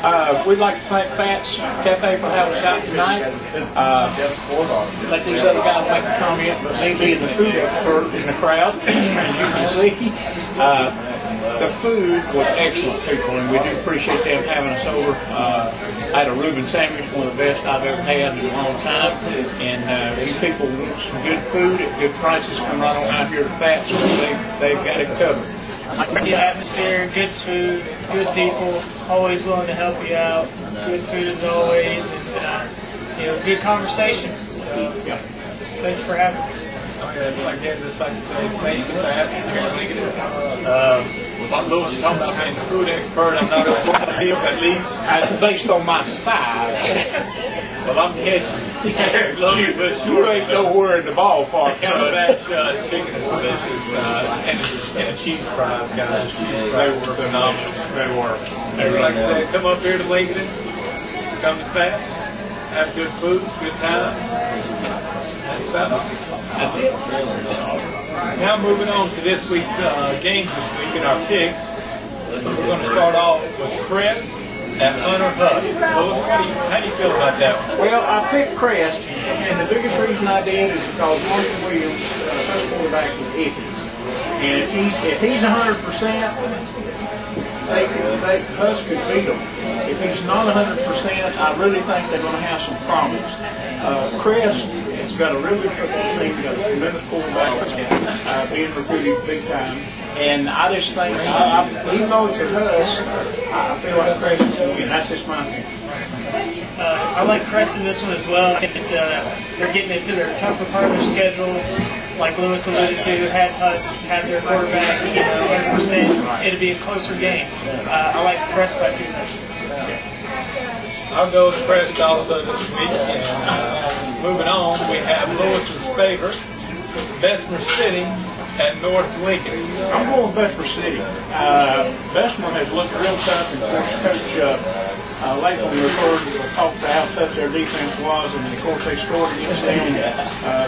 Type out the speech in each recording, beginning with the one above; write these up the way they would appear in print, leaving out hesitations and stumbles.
We'd like to thank Fats Cafe for having us out tonight. Let these other guys make a comment, but me being the food expert in the crowd, as you can see, the food was excellent, people, and we do appreciate them having us over. I had a Reuben sandwich, one of the best I've ever had in a long time, and if people want some good food at good prices, come right on out here to Fats, because they've got it covered. The atmosphere, good food, good people, always willing to help you out. Good food as always, and good conversation. So, thanks for having us. Again, just like to say, thank you for that. What Louis is talking about being the food expert, I'm not going to feel at least. That's based on my size. Well, I'm catching. You ain't nowhere in the ballpark. That chicken is delicious, and the cheese fries, guys. They were phenomenal. They were. Like I said, come up here to Lincoln, come to Fats, have good food, good time. That's about all. That's it. Now moving on to this week's games this week in our picks. We're going to start off with Crest at Hunter Huss. Louis, how do you feel about that one? Well, I picked Crest, and the biggest reason I did is because Marshall Williams, first quarterback, was iffy. And if he's 100%, Huss could beat him. If he's not 100%, I really think they're going to have some problems. Crest, it's got a really good football team, got a tremendous quarterback, being recruited big time. And I just think, even though it's a Huss, I feel like Crest is going to win. That's just my opinion. I like Crest in this one as well. They're getting into their tougher part of their schedule. Like Louis alluded to, had Huss have their quarterback, 100%, it'd be a closer game. I like Crest by 2 touchdowns. I'll go with Crest also this week. And moving on, we have Louis's favorite, Bessemer City at North Lincoln. I'm going with Bessemer City. Bessemer has looked real tough, and of course, Coach Latham talked about how tough their defense was, and of course they scored against them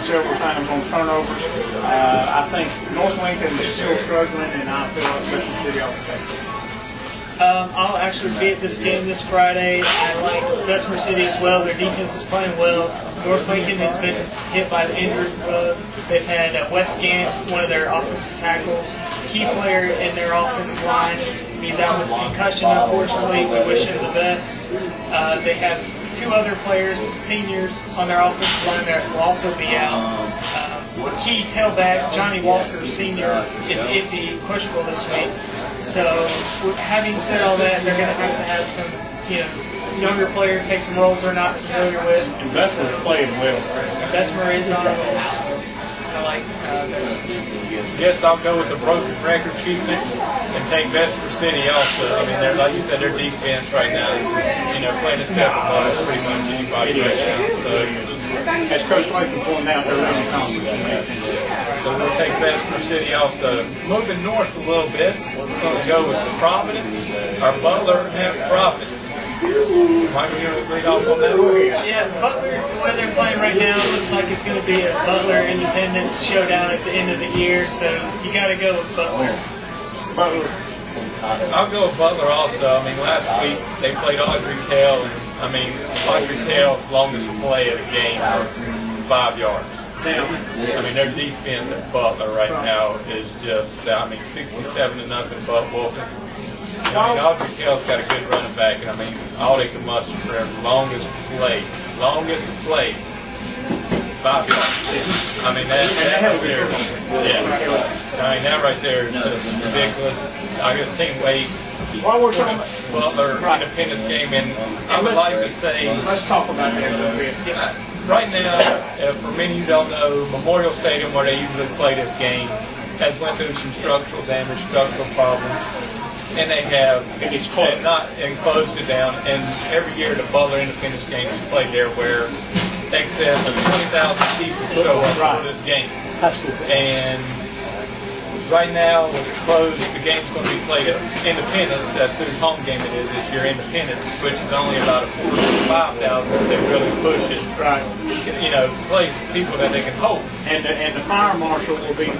several times on turnovers. I think North Lincoln is still struggling, and I feel like Bessemer City ought to take it. I'll actually be at this game this Friday. I like Bessemer City as well. Their defense is playing well. North Lincoln has been hit by the injury bug. They've had Wes Gant, one of their offensive tackles, key player in their offensive line. He's out with concussion, unfortunately. We wish him the best. They have 2 other players, seniors, on their offensive line that will also be out. Key tailback, Johnny Walker, senior, is iffy, questionable this week. So, having said all that, they're going to have some, younger players take some roles they're not familiar with. And Bessemer's playing well. Bessemer is on a roll. I like Bessemer. Yes, I'll go with the broken record chieftain and take Bessemer City also. I mean, they're, like you said, their defense right now is, playing a step above pretty much anybody right now. So, as Coach Latham pointed out, they're really confident. So we'll take Bessemer City also. Moving north a little bit, we're going to go with Providence, or Butler at Providence. Might be going to lead off on that one? Yeah, Butler, the way they're playing right now, looks like it's going to be a Butler Independence showdown at the end of the year, so you got to go with Butler. I'll go with Butler also. I mean, last week they played Audrey Kell, and Audrey Kell's longest play of the game was 5 yards. I mean, their defense at Butler right now is just, 67-0 Bud Wolfen. I mean, Audrey Kell's got a good running back, and I mean, all they can muster for their longest play, 5 yards. I mean, that right there, I mean, that right there is just ridiculous. I just can't wait for the Butler Independence game, and I would like to say, let's talk about that a little bit. Right now, for many who don't know, Memorial Stadium, where they usually play this game, has went through some structural damage, structural problems, and they have closed it down. And every year, the Butler Independence game is played there, where excess of 20,000 people show up for this game. That's cool. And right now, when it's closed, the game's going to be played at Independence. That's whose home game it is this year, Independence, which is only about a 45,000 if they really push it. Right. Place people that they can hold. And the fire marshal will be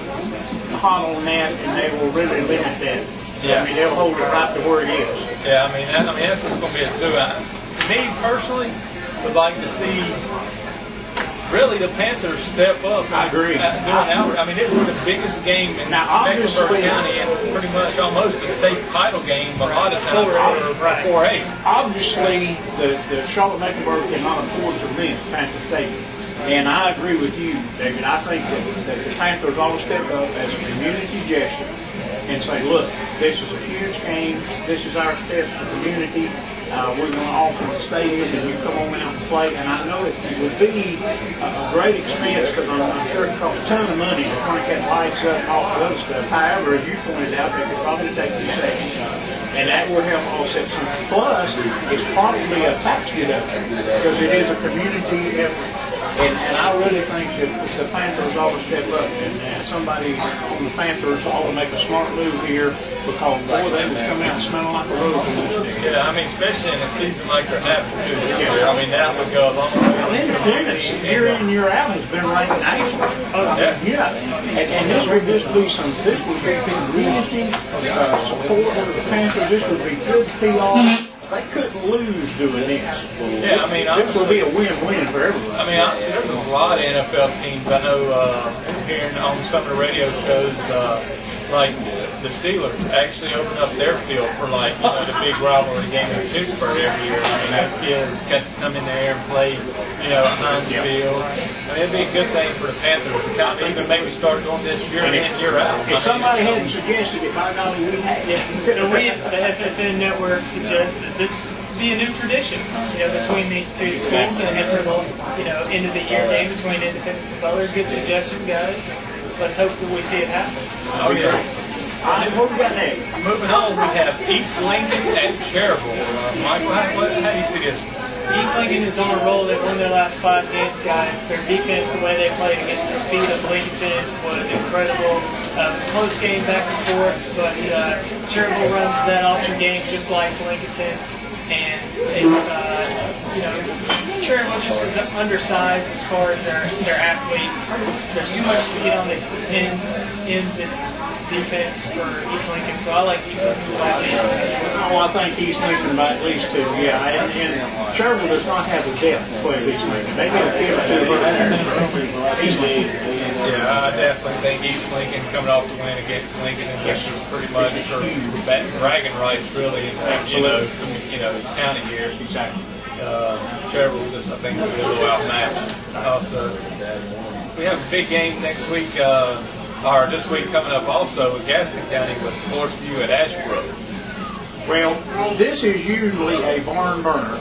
hot on that, and they will really limit that. Yeah. I mean, they'll hold it right to where it is. Yeah, I mean that's what's going to be a zoo. Me personally would like to see really the Panthers step up. I agree. I mean, this is the biggest game in Mecklenburg County and pretty much almost a state title game a lot of times for 4A. Obviously, the Charlotte Mecklenburg cannot afford to rent Panther Stadium. And I agree with you, David. I think that the Panthers ought to step up as a community gesture and say, look, this is a huge game. This is our step to the community. We're going to offer the stadium, and you come on out and play. And I know it would be a great expense, because I'm sure it costs a ton of money to crank that lights up and all the other stuff. However, as you pointed out, they could probably take 2 seconds, and that would help offset some. Plus, it's probably a tax deduction because it is a community effort. And I really think that the Panthers ought to step up, and somebody on the Panthers ought to make a smart move here, because boy, they would come out smelling like a rose in this day. Yeah, I mean, especially in a season like they're having to. I mean, that would go a long way. Well, Independence, year in and year out, has been ranked nationally. Yeah. And this would just be this would be community support of the Panthers. This would be good PR. They couldn't lose doing this. Yeah, I mean, this would be a win-win for everyone. I mean, honestly, there's a lot of NFL teams. I know hearing on some of the radio shows, like the Steelers actually open up their field for the big rivalry game in Pittsburgh every year. I mean, those kids got to come in there and play, Heinz Field. I mean, it'd be a good thing for the Panthers to kind of even maybe start doing this year in, year out. If somebody hadn't suggested it, by golly, we had it. So the FFN Network suggests that this be a new tradition, between these two schools, and for the, end of the year game between Independence and Butler. Good suggestion, guys. Let's hope that we see it happen. Oh yeah. All right, what we got next? Moving on, we have East Lincoln at Cherryville. Michael, how do you see this? East Lincoln is on a roll. They've won their last 5 games, guys. Their defense, the way they played against the speed of Lincoln, was incredible. It was a close game back and forth, but Cherryville runs that option game just like Lincoln. And Cherryville just is undersized as far as their athletes. There's too much to get on the ends and defense for East Lincoln, so I like East Lincoln by at least. Oh, I think East Lincoln by at least 2, yeah. And Cherryville does not have the depth to play East Lincoln. They get a kid or two here there. East Lincoln. Yeah, I definitely think East Lincoln coming off the win against Lincoln, and this is pretty much for bragging rights, really, county here. Exactly. Cherryville just, I think, will be a little outmatched. Also, we have a big game next week. Or this week coming up also in Gaston County with Forest View at Ashbrook. Well, this is usually a barn burner,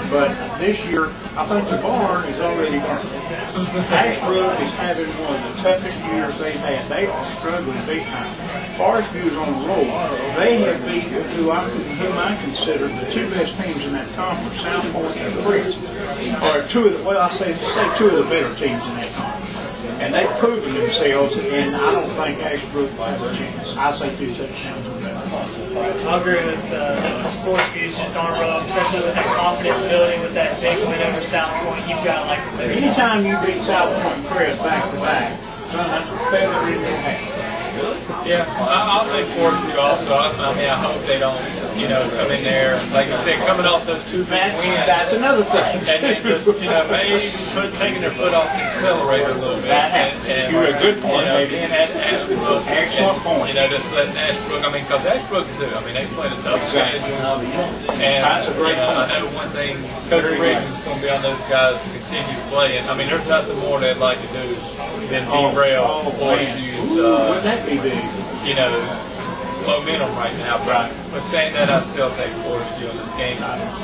but this year I think the barn is already burned. Ashbrook is having one of the toughest years they've had. They are struggling big time. Forest View is on the roll. They have beat whom I consider the 2 best teams in that conference, South Point and Prince, are 2 of the, I say 2 of the better teams in that conference. And they've proven themselves, and I don't think Ashbrook has a chance. I say 2 touchdowns or better. I agree with Forest View's just on a roll, especially with that confidence building with that big win over South Point. You've got anytime you beat South Point and Crest back to back, son, that's a feather in your hat. Yeah, I'll say Forest View also. I hope they don't, come in there, like you said, coming off those 2 big wins. That's another thing. And then just, maybe taking their foot off the accelerator a little bit. That happens. You're a good point, maybe. And at Ashbrook. Excellent point. Just letting Ashbrook, because Ashbrook too. They play the tough schedule. And that's a great point. I know one thing, Coach Riggs is going to be on those guys to continue playing. There's nothing more they'd like to do than derail Forest View's, wouldn't that be big? momentum right now. But saying that, I still take Forest View in this game.